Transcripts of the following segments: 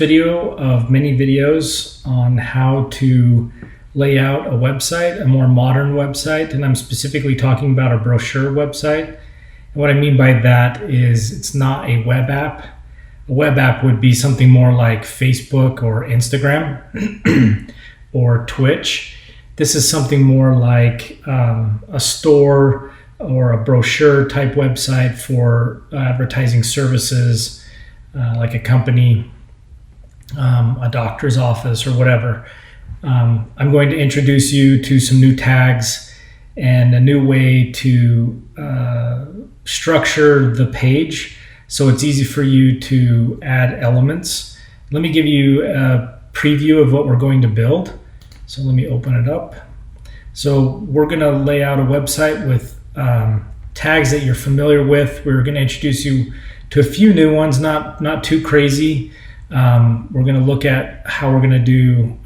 Video of many videos on how to lay out a website, a more modern website, and I'm specifically talking about a brochure website. And what I mean by that is it's not a web app. A web app would be something more like Facebook or Instagram or Twitch. This is something more like a store or a brochure type website for advertising services, like a company, a doctor's office, or whatever. I'm going to introduce you to some new tags and a new way to structure the page so it's easy for you to add elements. Let me give you a preview of what we're going to build. So let me open it up. So we're going to lay out a website with tags that you're familiar with. We're going to introduce you to a few new ones, not too crazy. We're going to look at how we're going to do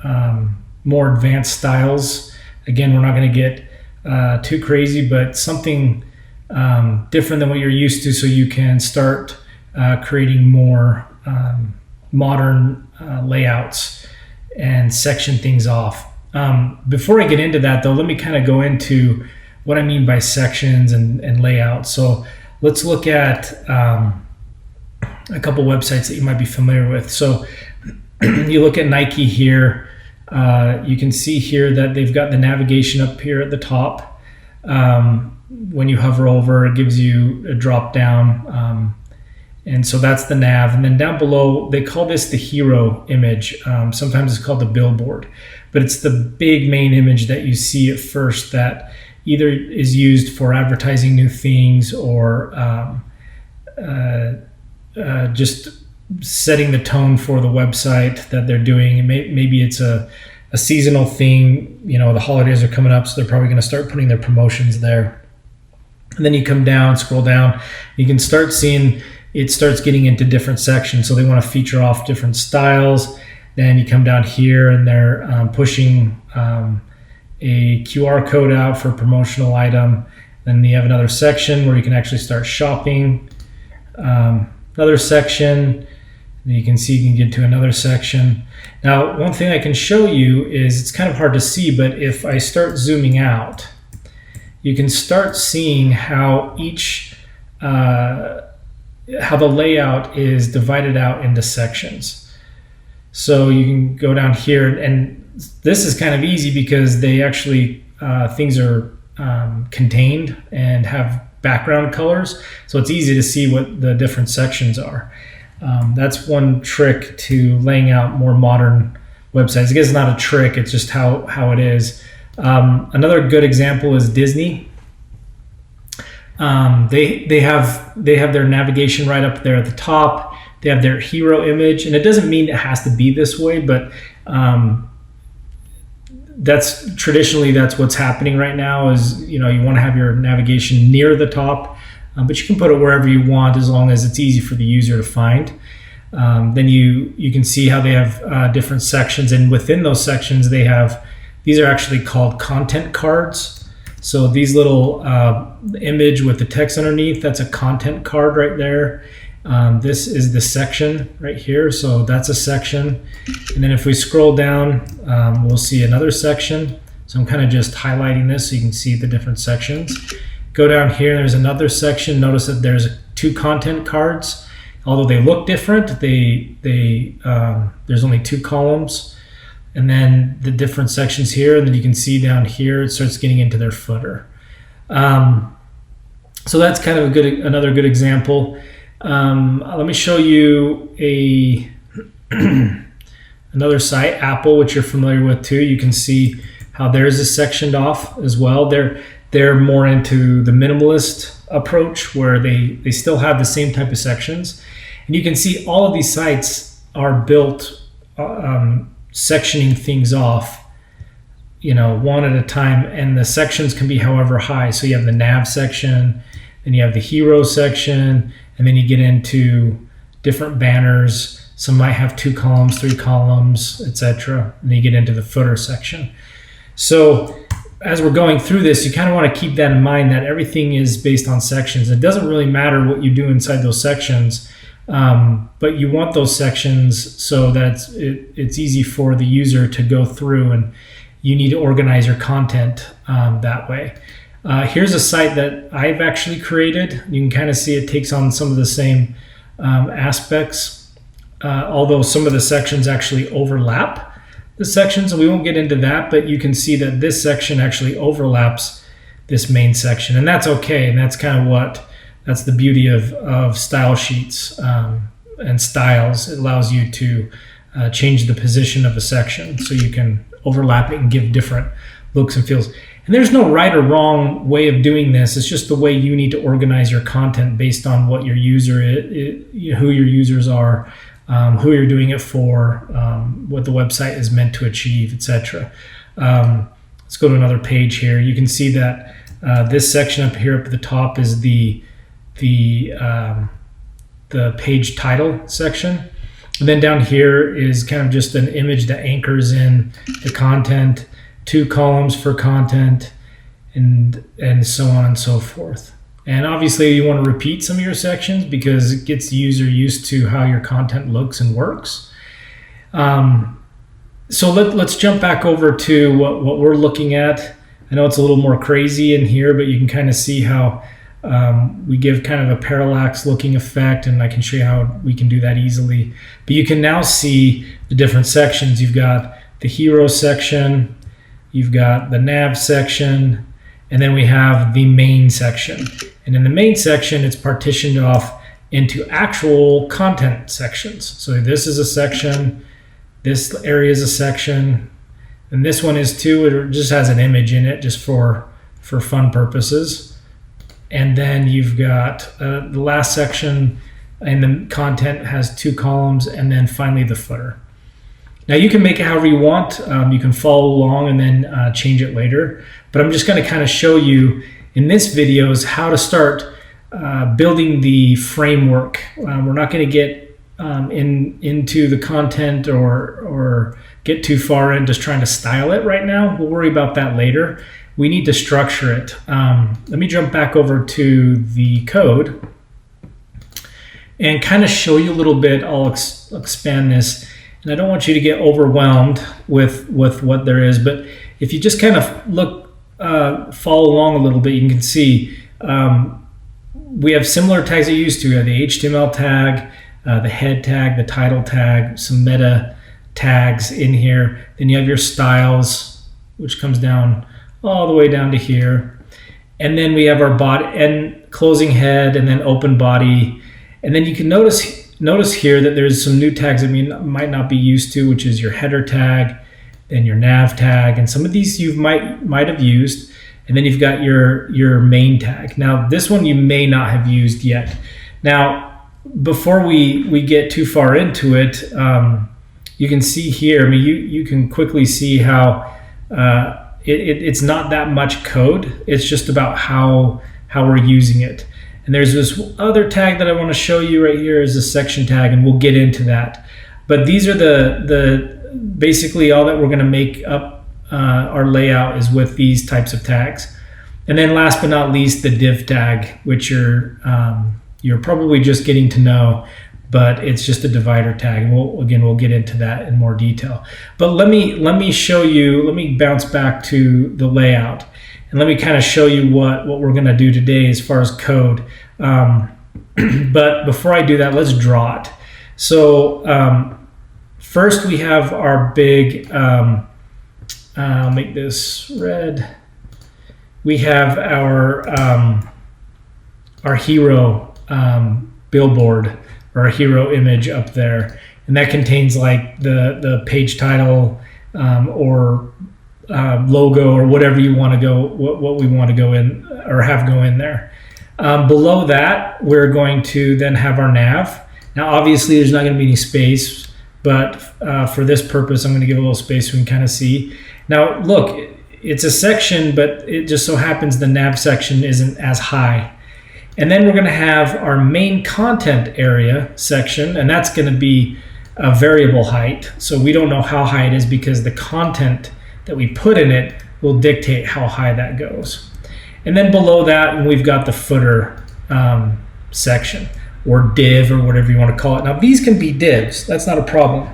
more advanced styles. Again, we're not going to get too crazy, but something different than what you're used to, so you can start creating more modern layouts and section things off. Before I get into that, though, let me kind of go into what I mean by sections and layouts. So let's look at a couple websites that you might be familiar with. So you look at Nike here. You can see here that they've got the navigation up here at the top. When you hover over, it gives you a drop down. And so that's the nav. And then down below, they call this the hero image. Sometimes it's called the billboard. But it's the big main image that you see at first that either is used for advertising new things or just setting the tone for the website that they're doing. Maybe it's a seasonal thing. You know, the holidays are coming up, so they're probably going to start putting their promotions there. And then you come down, scroll down, you can start seeing it starts getting into different sections. So they want to feature off different styles. Then you come down here and they're pushing a QR code out for a promotional item. Then you have another section where you can actually start shopping. Another section, and you can see you can get to another section. Now, one thing I can show you is, it's kind of hard to see, but if I start zooming out, you can start seeing how how the layout is divided out into sections. So you can go down here, and this is kind of easy because they actually, things are contained and have background colors, so it's easy to see what the different sections are. That's one trick to laying out more modern websites. I guess it's not a trick, it's just how it is. Another good example is Disney. They have their navigation right up there at the top. They have their hero image, and it doesn't mean it has to be this way, but that's traditionally what's happening right now. Is, you know, you want to have your navigation near the top, but you can put it wherever you want as long as it's easy for the user to find. Then you can see how they have different sections, and within those sections these are actually called content cards. So these little image with the text underneath, that's a content card right there. This is the section right here, so that's a section. And then if we scroll down, we'll see another section. So I'm kind of just highlighting this so you can see the different sections. Go down here, there's another section. Notice that there's two content cards. Although they look different, there's only two columns. And then the different sections here, and then you can see down here, it starts getting into their footer. So that's kind of another good example. Let me show you another site, Apple, which you're familiar with too. You can see how theirs is sectioned off as well. They're more into the minimalist approach, where they still have the same type of sections. And you can see all of these sites are built sectioning things off, one at a time, and the sections can be however high. So you have the nav section, then you have the hero section, and then you get into different banners. Some might have 2 columns, 3 columns, etc. And then you get into the footer section. So as we're going through this, you kind of want to keep that in mind, that everything is based on sections. It doesn't really matter what you do inside those sections. But you want those sections so that it's easy for the user to go through, and you need to organize your content that way. Here's a site that I've actually created. You can kind of see it takes on some of the same aspects, although some of the sections actually overlap the sections, and we won't get into that, but you can see that this section actually overlaps this main section, and that's okay. And that's kind of that's the beauty of style sheets and styles. It allows you to change the position of a section so you can overlap it and give different looks and feels. And there's no right or wrong way of doing this. It's just the way you need to organize your content based on what your user is, who your users are, who you're doing it for, what the website is meant to achieve, etc. Let's go to another page here. You can see that this section up here up at the top is the page title section. And then down here is kind of just an image that anchors in the content, 2 columns for content, and so on and so forth. And obviously you want to repeat some of your sections because it gets the user used to how your content looks and works. So let's jump back over to what we're looking at. I know it's a little more crazy in here, but you can kind of see how we give kind of a parallax looking effect, and I can show you how we can do that easily. But you can now see the different sections. You've got the hero section, you've got the nav section, and then we have the main section. And in the main section, it's partitioned off into actual content sections. So this is a section, this area is a section, and this one is too. It just has an image in it just for fun purposes. And then you've got the last section, and the content has 2 columns, and then finally the footer. Now you can make it however you want. You can follow along and then change it later. But I'm just going to kind of show you in this video is how to start building the framework. We're not going to get into the content or get too far in just trying to style it right now. We'll worry about that later. We need to structure it. Let me jump back over to the code and kind of show you a little bit. I'll expand this. And I don't want you to get overwhelmed with what there is, but if you just kind of look, follow along a little bit, you can see we have similar tags that you used to. We have the HTML tag, the head tag, the title tag, some meta tags in here. Then you have your styles, which comes down all the way down to here. And then we have our body and closing head, and then open body. And then you can notice here that there's some new tags that you might not be used to, which is your header tag, then your nav tag, and some of these you might have used, and then you've got your main tag. Now this one you may not have used yet. Now before we get too far into it, you can see here, I mean you can quickly see how it's not that much code. It's just about how we're using it. And there's this other tag that I want to show you right here is a section tag, and we'll get into that. But these are the basically all that we're going to make up our layout is with these types of tags. And then last but not least, the div tag, which you're probably just getting to know, but it's just a divider tag. And we'll get into that in more detail. But let me show you. Let me bounce back to the layout. And let me kind of show you what we're going to do today as far as code. But before I do that, let's draw it. So first we have our big, I'll make this red. We have our hero billboard or a hero image up there. And that contains like the page title or logo or whatever you want to go, what we want to go in or have go in there. Below that, we're going to then have our nav. Now, obviously, there's not going to be any space, but for this purpose, I'm going to give a little space so we can kind of see. Now, look, it's a section, but it just so happens the nav section isn't as high. And then we're going to have our main content area section, and that's going to be a variable height. So we don't know how high it is because the content that we put in it will dictate how high that goes. And then below that, we've got the footer section. or div or whatever you want to call it. Now these can be divs, that's not a problem.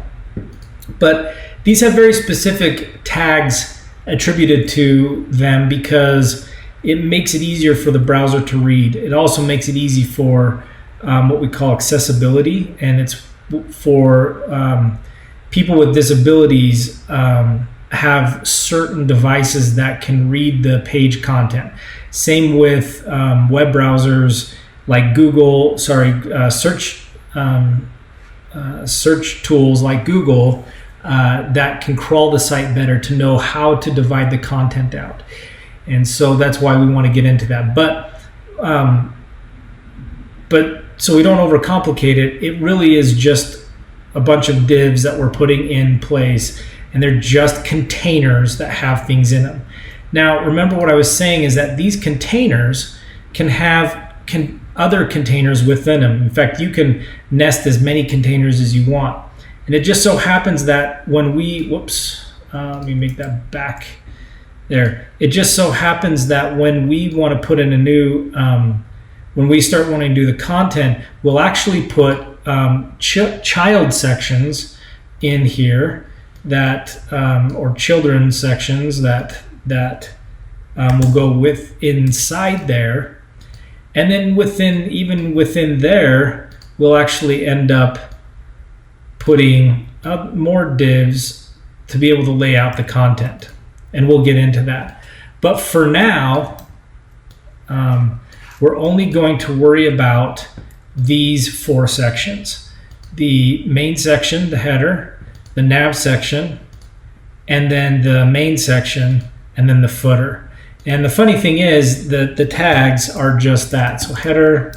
But these have very specific tags attributed to them because it makes it easier for the browser to read. It also makes it easy for what we call accessibility, and it's for people with disabilities have certain devices that can read the page content. Same with web browsers like Google, search tools like Google that can crawl the site better to know how to divide the content out. And so that's why we want to get into that. But so we don't overcomplicate it, it really is just a bunch of divs that we're putting in place, and they're just containers that have things in them. Now, remember what I was saying is that these containers can have other containers within them. In fact, you can nest as many containers as you want. And it just so happens that when we, let me make that back there. It just so happens that when we want to put in a new, when we start wanting to do the content, we'll actually put child sections in here that, or children sections that will go inside there. And then even within there, we'll actually end up putting more divs to be able to lay out the content. And we'll get into that. But for now, we're only going to worry about these 4 sections. The main section, the header, the nav section, and then the main section, and then the footer. And the funny thing is that the tags are just that. So header,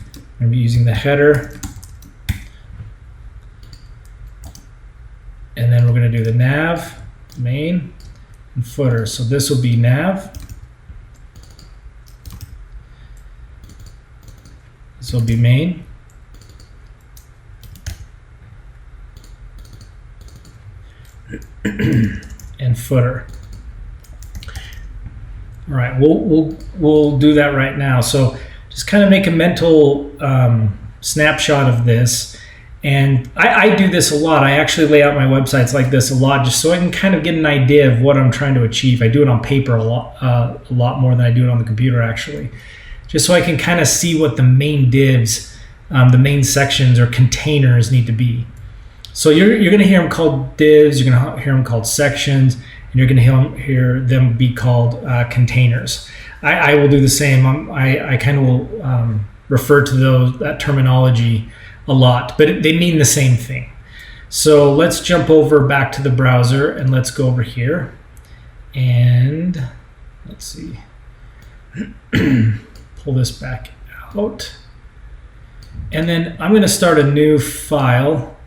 I'm going to be using the header. And then we're going to do the nav, main, and footer. So this will be nav. This will be main. And footer. All right, we'll do that right now. So just kind of make a mental snapshot of this. And I do this a lot. I actually lay out my websites like this a lot just so I can kind of get an idea of what I'm trying to achieve. I do it on paper a lot more than I do it on the computer, actually. Just so I can kind of see what the main divs, the main sections or containers need to be. So you're going to hear them called divs, you're going to hear them called sections, and you're going to hear them be called containers. I will do the same. I kind of will refer to that terminology a lot, but they mean the same thing. So let's jump over back to the browser and let's go over here and let's see, pull this back out. And then I'm going to start a new file.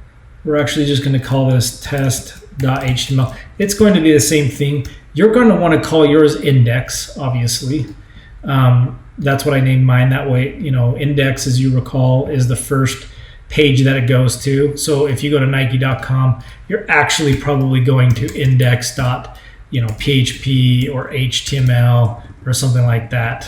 We're actually just going to call this test.html. It's going to be the same thing. You're going to want to call yours index, obviously. That's what I named mine. That way, index, as you recall, is the first page that it goes to. So if you go to Nike.com, you're actually probably going to index.php or HTML or something like that.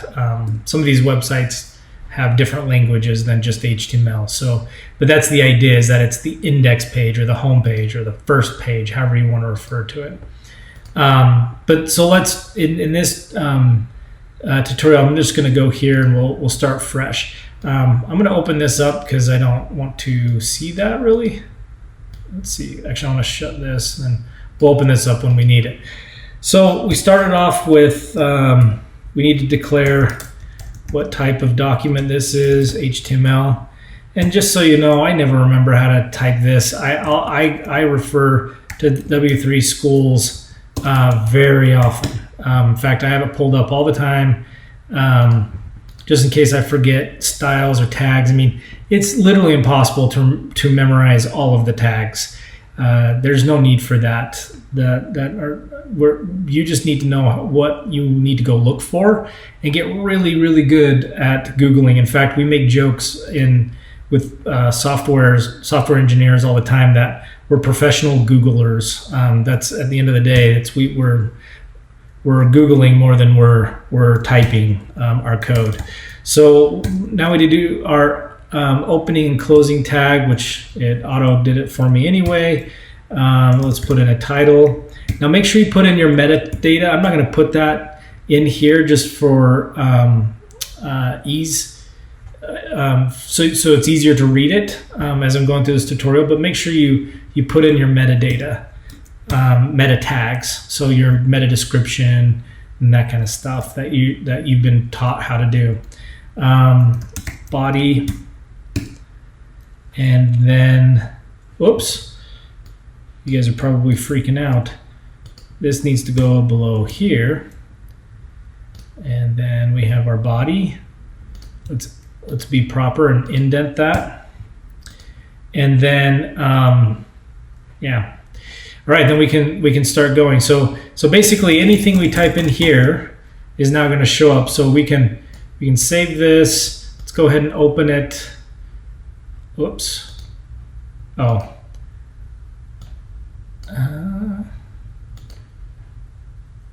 Some of these websites have different languages than just HTML. So, but that's the idea, is that it's the index page or the home page or the first page, however you want to refer to it. But so let's, in this tutorial, I'm just going to go here and we'll start fresh. I'm going to open this up because I don't want to see that really. Let's see. Actually, I want to shut this and we'll open this up when we need it. So we started off with, we need to declare what type of document this is, HTML. And just so you know, I never remember how to type this. I refer to W3 Schools very often. In fact, I have it pulled up all the time. Just in case I forget styles or tags. I mean, it's literally impossible to memorize all of the tags. There's no need for that. You just need to know what you need to go look for and get really, really good at Googling. In fact, we make jokes with software engineers all the time that we're professional Googlers. That's at the end of the day, we're Googling more than we're typing our code. So now we do our opening and closing tag, which it auto did it for me anyway. Let's put in a title. Now make sure you put in your metadata. I'm not going to put that in here just for ease. So it's easier to read it as I'm going through this tutorial, but make sure you put in your metadata, meta tags, so your meta description and that kind of stuff that you've been taught how to do. Body, and then, whoops, you guys are probably freaking out. This needs to go below here, and then we have our body. Let's be proper and indent that, and then yeah. All right, then we can start going. So basically anything we type in here is now going to show up. So we can save this. Let's go ahead and open it. Whoops. Oh.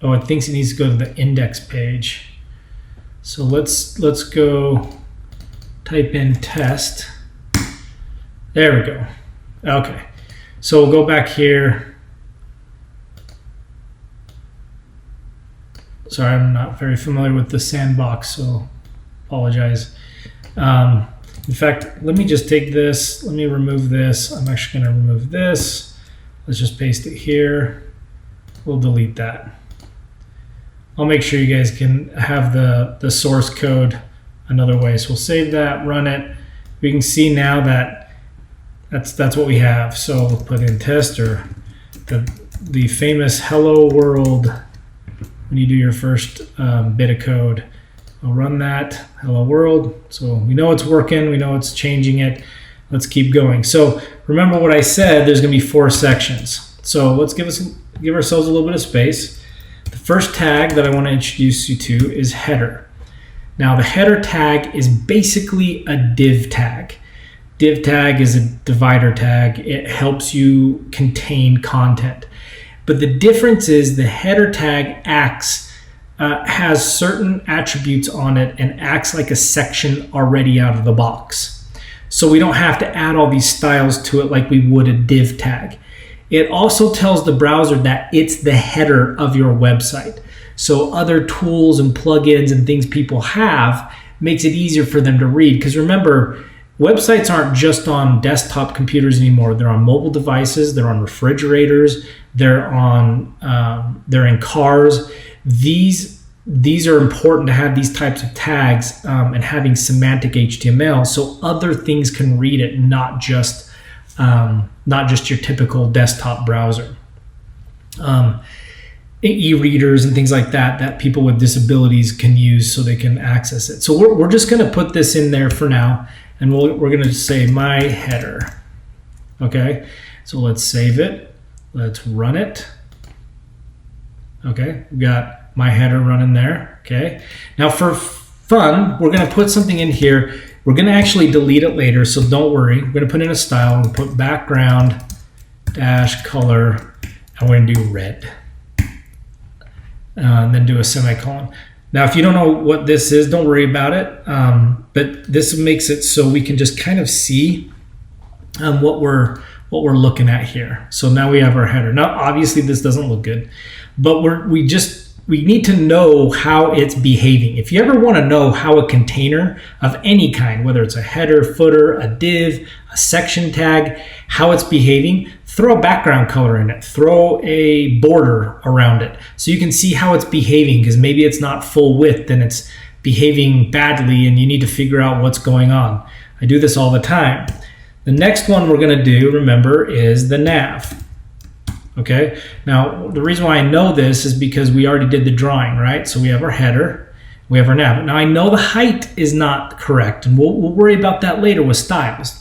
Oh, it thinks it needs to go to the index page. So let's go type in test. There we go. Okay. So we'll go back here. Sorry, I'm not very familiar with the Sandbox, so apologize. In fact, let me just take this. Let me remove this. I'm actually going to remove this. Let's just paste it here. We'll delete that. I'll make sure you guys can have the source code another way. So we'll save that, run it. We can see now that that's what we have. So we'll put in tester, the famous hello world. When you do your first bit of code, I'll run that hello world. So we know it's working, we know it's changing it. Let's keep going. So remember what I said, there's gonna be 4 sections. So let's give ourselves a little bit of space. The first tag that I want to introduce you to is header. Now the header tag is basically a div tag. Div tag is a divider tag. It helps you contain content. But the difference is the header tag has certain attributes on it and acts like a section already out of the box. So we don't have to add all these styles to it like we would a div tag. It also tells the browser that it's the header of your website. So other tools and plugins and things people have makes it easier for them to read. Because remember, websites aren't just on desktop computers anymore. They're on mobile devices, they're on refrigerators, they're in cars. These are important to have these types of tags and having semantic HTML so other things can read it, not just your typical desktop browser. E-readers and things like that people with disabilities can use so they can access it. So we're just going to put this in there for now, and we're going to say my header. Okay, so let's save it. Let's run it. Okay, we got my header running there. Okay, now for fun, we're going to put something in here. We're going to actually delete it later, so don't worry. We're going to put in a style. We'll put background dash color, and we're going to do red. And then do a semicolon. Now, if you don't know what this is, don't worry about it. But this makes it so we can just kind of see what we're looking at here. So now we have our header. Now, obviously, this doesn't look good, but we need to know how it's behaving. If you ever want to know how a container of any kind, whether it's a header, footer, a div, a section tag, how it's behaving, throw a background color in it, throw a border around it so you can see how it's behaving, because maybe it's not full width and it's behaving badly and you need to figure out what's going on. I do this all the time. The next one we're going to do, remember, is the nav. Okay, now the reason why I know this is because we already did the drawing, right? So we have our header, we have our nav. Now I know the height is not correct, and we'll worry about that later with styles.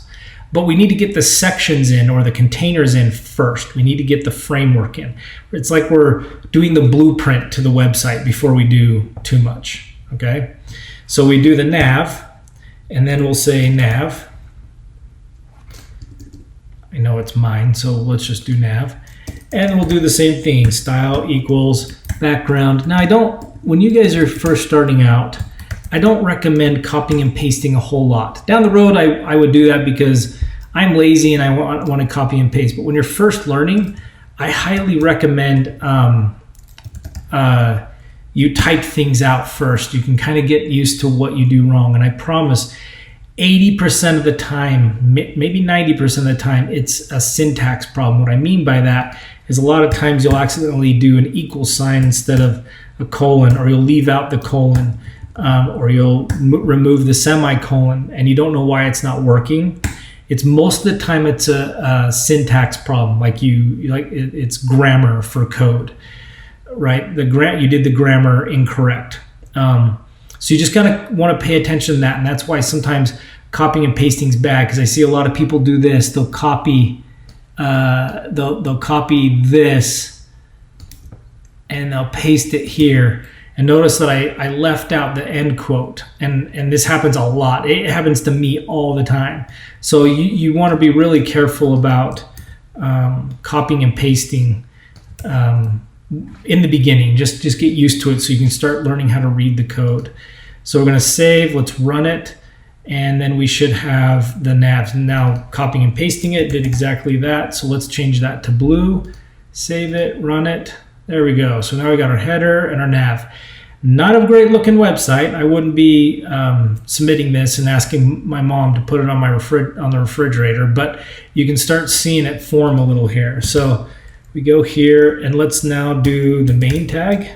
But we need to get the sections in, or the containers in first. We need to get the framework in. It's like we're doing the blueprint to the website before we do too much, okay? So we do the nav, and then we'll say nav. I know it's mine, so let's just do nav. And we'll do the same thing, style equals background. Now when you guys are first starting out, I don't recommend copying and pasting a whole lot. Down the road, I would do that because I'm lazy and I want to copy and paste. But when you're first learning, I highly recommend you type things out first. You can kind of get used to what you do wrong. And I promise 80% of the time, maybe 90% of the time, it's a syntax problem. What I mean by that is a lot of times you'll accidentally do an equal sign instead of a colon, or you'll leave out the colon, or you'll remove the semicolon, and you don't know why it's not working. It's most of the time it's a syntax problem, like it's grammar for code, right? You did the grammar incorrect. So you just gotta want to pay attention to that, and that's why sometimes copying and pasting is bad, because I see a lot of people do this. They'll copy this and they'll paste it here. And notice that I left out the end quote, and this happens a lot. It happens to me all the time. So you want to be really careful about copying and pasting in the beginning. Just get used to it so you can start learning how to read the code. So we're going to save. Let's run it, and then we should have the navs. Now copying and pasting it did exactly that. So let's change that to blue. Save it, run it. There we go. So now we got our header and our nav. Not a great looking website. I wouldn't be submitting this and asking my mom to put it on the refrigerator, but you can start seeing it form a little here. So we go here, and let's now do the main tag.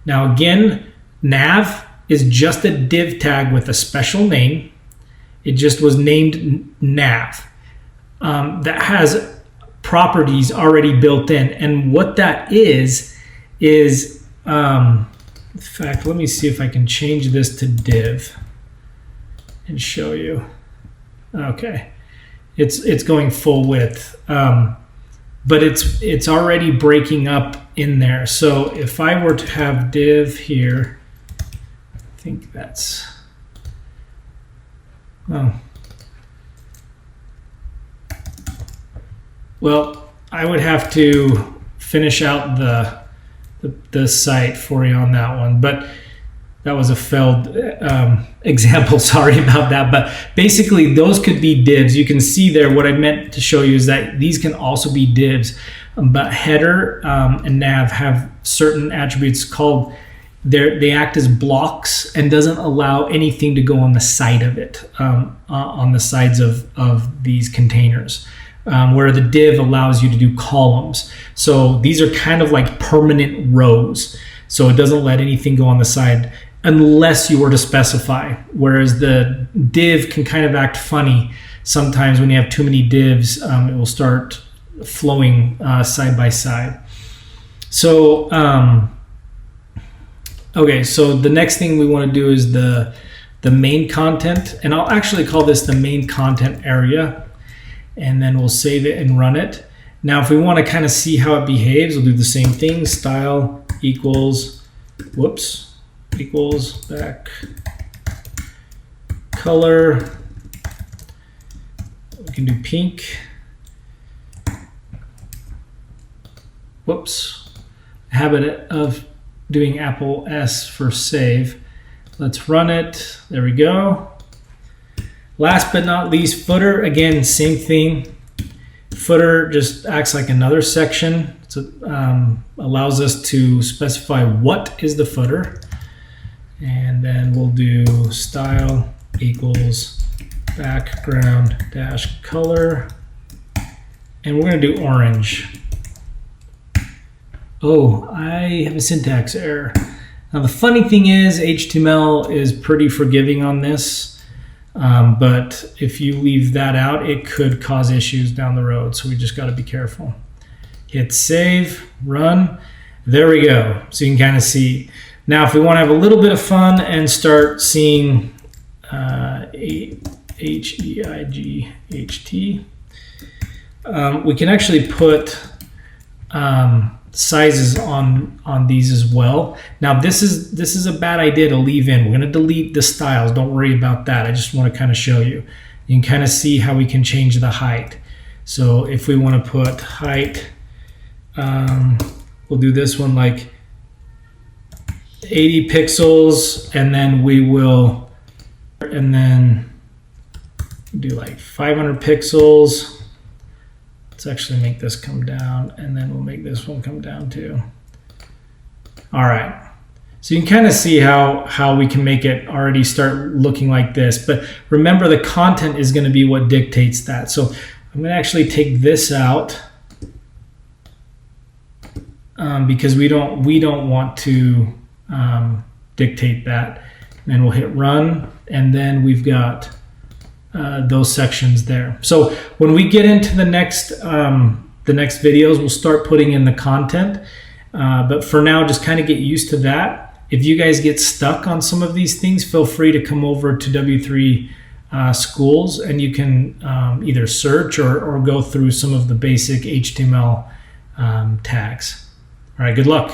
Now again, nav is just a div tag with a special name. It just was named nav. That has properties already built in, and what that is in fact, let me see if I can change this to div and show you. Okay, it's going full width, but it's already breaking up in there. So if I were to have div here, I think that's, well, I would have to finish out the site for you on that one, but that was a failed example. Sorry about that. But basically, those could be divs. You can see there what I meant to show you is that these can also be divs, but header and nav have certain attributes called, they act as blocks and doesn't allow anything to go on the side of it, on the sides of these containers. Where the div allows you to do columns. So these are kind of like permanent rows. So it doesn't let anything go on the side unless you were to specify. Whereas the div can kind of act funny. Sometimes when you have too many divs, it will start flowing side by side. So, okay, so the next thing we want to do is the main content. And I'll actually call this the main content area. And then we'll save it and run it. Now, if we want to kind of see how it behaves, we'll do the same thing. Style equals back color. We can do pink. Habit of doing Apple S for save. Let's run it. There we go. Last but not least, footer. Again, same thing. Footer just acts like another section. So allows us to specify what is the footer. And then we'll do style equals background dash color. And we're going to do orange. Oh, I have a syntax error. Now the funny thing is HTML is pretty forgiving on this. But if you leave that out, it could cause issues down the road. So we just got to be careful. Hit save, run. There we go. So you can kind of see. Now, if we want to have a little bit of fun and start seeing HEIGHT, we can actually put sizes on these as well. Now this is a bad idea to leave in. We're going to delete the styles. Don't worry about that. I just want to kind of show you. You can kind of see how we can change the height. So if we want to put height, we'll do this one like 80 pixels, and then we will, and then do like 500 pixels. Let's actually make this come down, and then we'll make this one come down too. All right. So you can kind of see how we can make it already start looking like this. But remember, the content is going to be what dictates that. So I'm going to actually take this out because we don't want to dictate that. And then we'll hit run, and then we've got those sections there. So when we get into the next videos, we'll start putting in the content. But for now, just kind of get used to that. If you guys get stuck on some of these things, feel free to come over to W3 Schools, and you can either search or go through some of the basic HTML tags. All right, good luck.